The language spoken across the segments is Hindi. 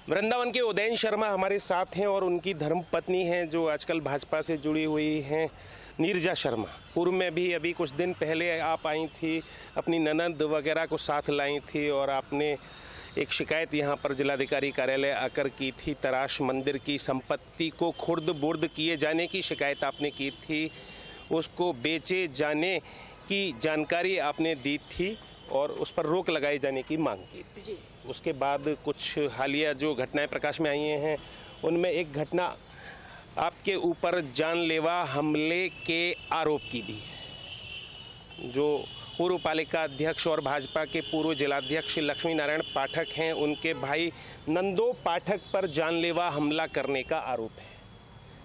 वृंदावन के उदयन शर्मा हमारे साथ हैं और उनकी धर्मपत्नी हैं जो आजकल भाजपा से जुड़ी हुई हैं, नीरजा शर्मा। पूर्व में भी अभी कुछ दिन पहले आप आई थी, अपनी ननद वगैरह को साथ लाई थी और आपने एक शिकायत यहाँ पर जिलाधिकारी कार्यालय आकर की थी। तराश मंदिर की संपत्ति को खुर्द बुर्द किए जाने की शिकायत आपने की थी, उसको बेचे जाने की जानकारी आपने दी थी और उस पर रोक लगाए जाने की मांग की थी। उसके बाद कुछ हालिया जो घटनाएं प्रकाश में आई हैं, उनमें एक घटना आपके ऊपर जानलेवा हमले के आरोप की भी है। जो पूर्व पालिका अध्यक्ष और भाजपा के पूर्व जिलाध्यक्ष लक्ष्मी नारायण पाठक हैं, उनके भाई नंदो पाठक पर जानलेवा हमला करने का आरोप है।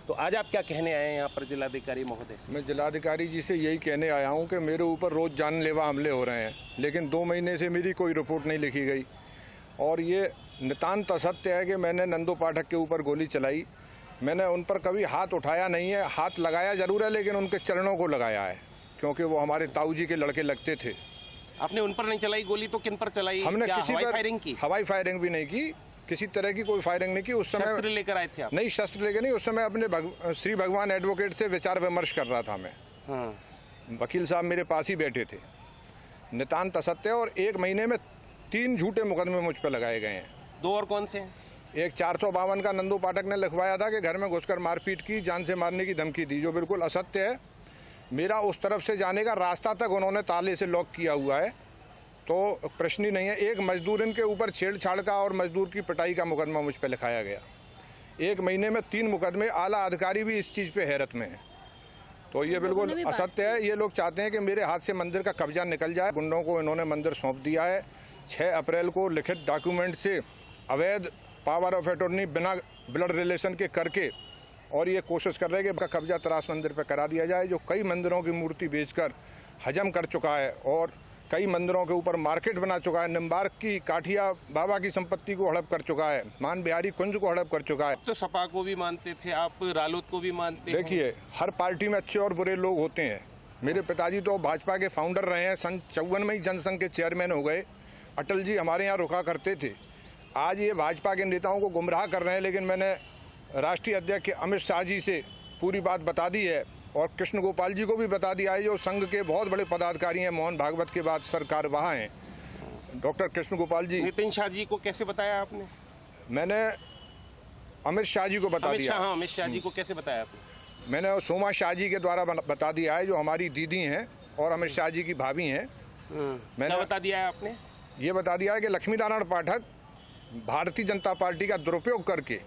तो आज आप क्या कहने आए हैं यहाँ पर जिलाधिकारी महोदय? मैं जिलाधिकारी जी से यही कहने आया हूँ कि मेरे ऊपर रोज़ जानलेवा हमले हो रहे हैं, लेकिन 2 महीने से मेरी कोई रिपोर्ट नहीं लिखी गई और ये नितांत असत्य है कि मैंने नंदो पाठक के ऊपर गोली चलाई। मैंने उन पर कभी हाथ उठाया नहीं है, हाथ लगाया जरूर है लेकिन उनके चरणों को लगाया है, क्योंकि वो हमारे ताऊ जी के लड़के लगते थे। आपने उन पर नहीं चलाई गोली तो किन पर चलाई? हमने किसी पर फायरिंग की? हवाई फायरिंग भी नहीं की, किसी तरह की कोई फायरिंग नहीं की। उस समय शस्त्र लेकर आए थे आप? नहीं, शस्त्र लेकर नहीं। उस समय अपने श्री भगवान एडवोकेट से विचार विमर्श कर रहा था मैं। वकील साहब मेरे पास ही बैठे थे। नितांत असत्य। और 1 महीने में 3 झूठे मुकदमे मुझ पर लगाए गए हैं। 2 और कौन से हैं? एक 452 का नंदो पाठक ने लिखवाया था कि घर में घुसकर मारपीट की, जान से मारने की धमकी दी, जो बिल्कुल असत्य है। मेरा उस तरफ से जाने का रास्ता तक उन्होंने ताले से लॉक किया हुआ है, तो प्रश्न ही नहीं है। एक मजदूर इनके ऊपर छेड़छाड़ का और मजदूर की पिटाई का मुकदमा मुझ पर लिखाया गया। 1 महीने में 3 मुकदमे। आला अधिकारी भी इस चीज़ पे हैरत में है। तो ये बिल्कुल असत्य है। ये लोग चाहते हैं कि मेरे हाथ से मंदिर का कब्जा निकल जाए। गुंडों को इन्होंने मंदिर सौंप दिया है। 6 अप्रैल को लिखित डॉक्यूमेंट से अवैध पावर ऑफ अटॉर्नी बिना ब्लड रिलेशन के करके और ये कोशिश कर रहे हैं कि कब्जा तराश मंदिर पर करा दिया जाए, जो कई मंदिरों की मूर्ति बेचकर हजम कर चुका है और कई मंदिरों के ऊपर मार्केट बना चुका है। निम्बार्क की काठिया बाबा की संपत्ति को हड़प कर चुका है, मान बिहारी कुंज को हड़प कर चुका है। तो सपा को भी मानते थे आप, रालोद को भी मानते? देखिए, हर पार्टी में अच्छे और बुरे लोग होते हैं। मेरे पिताजी तो भाजपा के फाउंडर रहे हैं, सन 54 में ही जनसंघ के चेयरमैन हो गए। अटल जी हमारे यहाँ रुका करते थे। आज ये भाजपा के नेताओं को गुमराह कर रहे हैं, लेकिन मैंने राष्ट्रीय अध्यक्ष अमित शाह जी से पूरी बात बता दी है और कृष्ण गोपाल जी को भी बता दिया है, जो संघ के बहुत बड़े पदाधिकारी हैं। मोहन भागवत के बाद सरकार वहाँ हैं, डॉक्टर कृष्ण गोपाल जी। नितिन शाह जी को कैसे बताया आपने? मैंने अमित शाह जी को बता दिया। अमित शाह जी को कैसे बताया आपने? मैंने सोमा शाह जी के द्वारा बता दिया है, जो हमारी दीदी हैं और अमित शाह जी की भाभी हैं। मैंने बता दिया है आपने? ये बता दिया है कि लक्ष्मी नारायण पाठक भारतीय जनता पार्टी का दुरुपयोग करके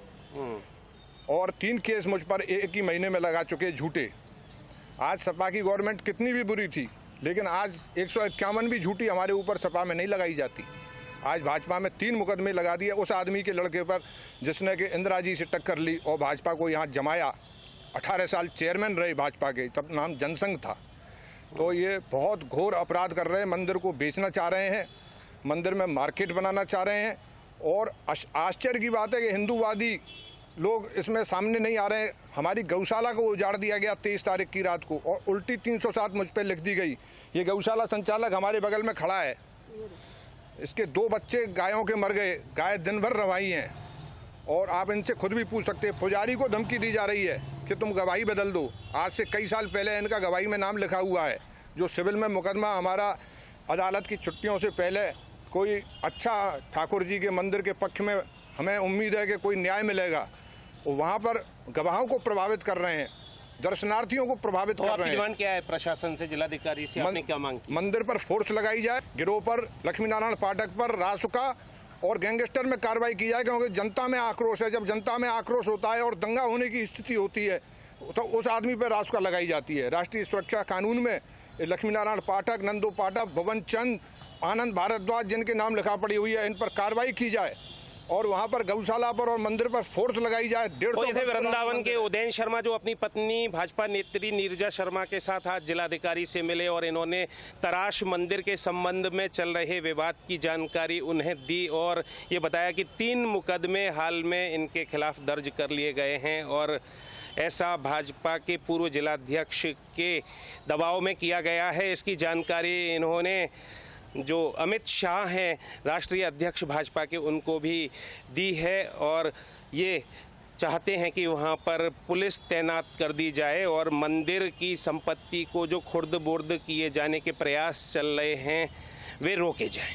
और 3 केस मुझ पर 1 ही महीने में लगा चुके झूठे। आज सपा की गवर्नमेंट कितनी भी बुरी थी, लेकिन आज 151 भी झूठी हमारे ऊपर सपा में नहीं लगाई जाती। आज भाजपा में 3 मुकदमे लगा दिए उस आदमी के लड़के पर जिसने कि इंदिरा जी से टक्कर ली और भाजपा को यहाँ जमाया। 18 साल चेयरमैन रहे भाजपा के, तब नाम जनसंघ था। तो ये बहुत घोर अपराध कर रहे हैं। मंदिर को बेचना चाह रहे हैं, मंदिर में मार्केट बनाना चाह रहे हैं और आश्चर्य की बात है कि हिंदूवादी लोग इसमें सामने नहीं आ रहे हैं। हमारी गौशाला को उजाड़ दिया गया 23 तारीख की रात को और उल्टी 307 मुझ पर लिख दी गई। ये गौशाला संचालक हमारे बगल में खड़ा है, इसके 2 बच्चे गायों के मर गए। गाय दिन भर रवाई हैं और आप इनसे खुद भी पूछ सकते हैं। पुजारी को धमकी दी जा रही है कि तुम गवाही बदल दो। आज से कई साल पहले इनका गवाही में नाम लिखा हुआ है। जो सिविल में मुकदमा हमारा अदालत की छुट्टियों से पहले कोई अच्छा ठाकुर जी के मंदिर के पक्ष में हमें उम्मीद है कि कोई न्याय मिलेगा, वहाँ पर गवाहों को प्रभावित कर रहे हैं, दर्शनार्थियों को प्रभावित कर रहे हैं। डिमांड क्या है प्रशासन से, जिलाधिकारी से आपने क्या मांग की? मंदिर पर फोर्स लगाई जाए, गिरोह पर, लक्ष्मी नारायण पाठक पर, रासुका और गैंगस्टर में कार्रवाई की जाए, क्योंकि जनता में आक्रोश है। जब जनता में आक्रोश होता है और दंगा होने की स्थिति होती है तो उस आदमी पर रासुका लगाई जाती है। राष्ट्रीय सुरक्षा कानून में लक्ष्मी नारायण पाठक, नंदो पाठक, भवन चंद, आनंद भारद्वाज जिनके नाम लिखा पड़ी हुई है, इन पर कार्रवाई की जाए और वहाँ पर गौशाला पर और मंदिर पर फोर्स लगाई जाए। 150 वृंदावन के उदयन शर्मा जो अपनी पत्नी भाजपा नेत्री नीरजा शर्मा के साथ आज जिलाधिकारी से मिले और इन्होंने तराश मंदिर के संबंध में चल रहे विवाद की जानकारी उन्हें दी और ये बताया कि 3 मुकदमे हाल में इनके खिलाफ दर्ज कर लिए गए हैं और ऐसा भाजपा के पूर्व जिलाध्यक्ष के दबाव में किया गया है। इसकी जानकारी इन्होंने जो अमित शाह हैं राष्ट्रीय अध्यक्ष भाजपा के, उनको भी दी है और ये चाहते हैं कि वहाँ पर पुलिस तैनात कर दी जाए और मंदिर की संपत्ति को जो खुर्द बुर्द किए जाने के प्रयास चल रहे हैं वे रोके जाएं।